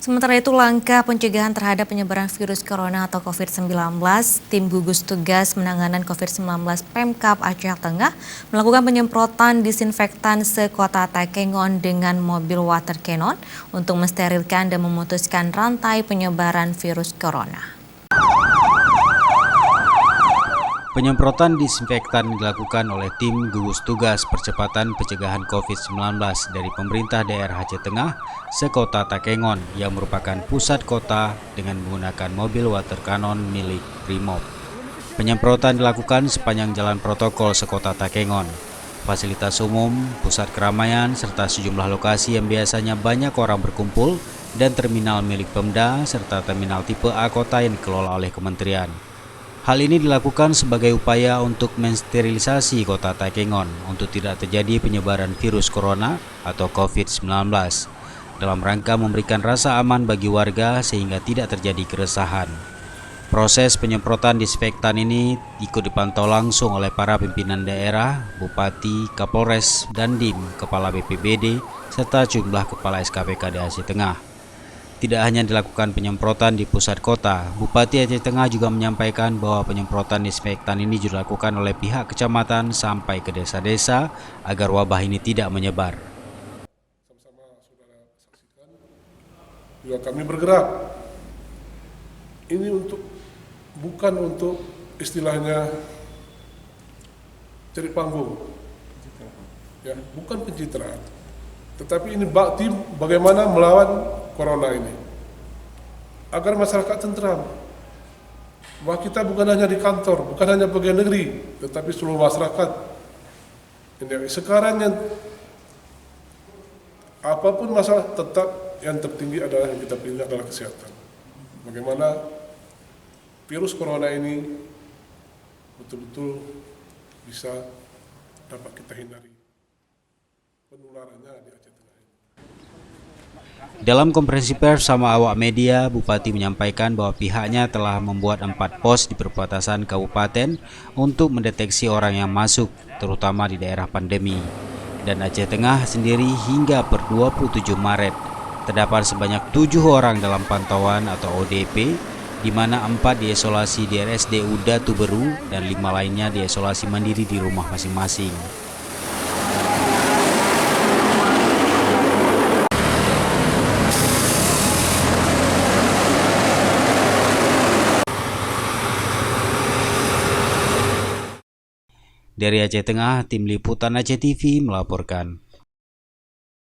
Sementara itu, langkah pencegahan terhadap penyebaran virus corona atau COVID-19, tim gugus tugas penanganan COVID-19 Pemkab Aceh Tengah melakukan penyemprotan disinfektan sekota Takengon dengan mobil water cannon untuk mensterilkan dan memutuskan rantai penyebaran virus corona. Penyemprotan disinfektan dilakukan oleh tim gugus tugas percepatan pencegahan COVID-19 dari pemerintah daerah Aceh Tengah sekota Takengon yang merupakan pusat kota dengan menggunakan mobil water cannon milik Brimob. Penyemprotan dilakukan sepanjang jalan protokol sekota Takengon, fasilitas umum, pusat keramaian, serta sejumlah lokasi yang biasanya banyak orang berkumpul dan terminal milik Pemda serta terminal tipe A kota yang dikelola oleh kementerian. Hal ini dilakukan sebagai upaya untuk mensterilisasi kota Takengon untuk tidak terjadi penyebaran virus corona atau COVID-19 dalam rangka memberikan rasa aman bagi warga sehingga tidak terjadi keresahan. Proses penyemprotan disinfektan ini ikut dipantau langsung oleh para pimpinan daerah, Bupati, Kapolres, Dandim, Kepala BPBD, serta jumlah Kepala SKPK di Aceh Tengah. Tidak hanya dilakukan penyemprotan di pusat kota, Bupati Aceh Tengah juga menyampaikan bahwa penyemprotan disinfektan ini dilakukan oleh pihak kecamatan sampai ke desa-desa agar wabah ini tidak menyebar. Sama-sama saudara saksikan, juga kami bergerak. Ini bukan untuk istilahnya cari panggung, ya, bukan pencitraan. Tetapi ini bakti bagaimana melawan corona ini agar masyarakat tentram, bahwa kita bukan hanya di kantor, bukan hanya pegawai negeri, tetapi seluruh masyarakat. Ini sekarang yang apapun masalah, tetap yang tertinggi adalah yang kita pilih adalah kesehatan. Bagaimana virus corona ini betul-betul bisa dapat kita hindari penularannya di Aceh Tengah. Dalam konferensi pers sama awak media, Bupati menyampaikan bahwa pihaknya telah membuat 4 pos di perbatasan kabupaten untuk mendeteksi orang yang masuk, terutama di daerah pandemi. Dan Aceh Tengah sendiri hingga per 27 Maret, terdapat sebanyak 7 orang dalam pantauan atau ODP, di mana 4 diisolasi di RSD UDA Tuberu dan 5 lainnya diisolasi mandiri di rumah masing-masing. Dari Aceh Tengah, tim liputan Aceh TV melaporkan.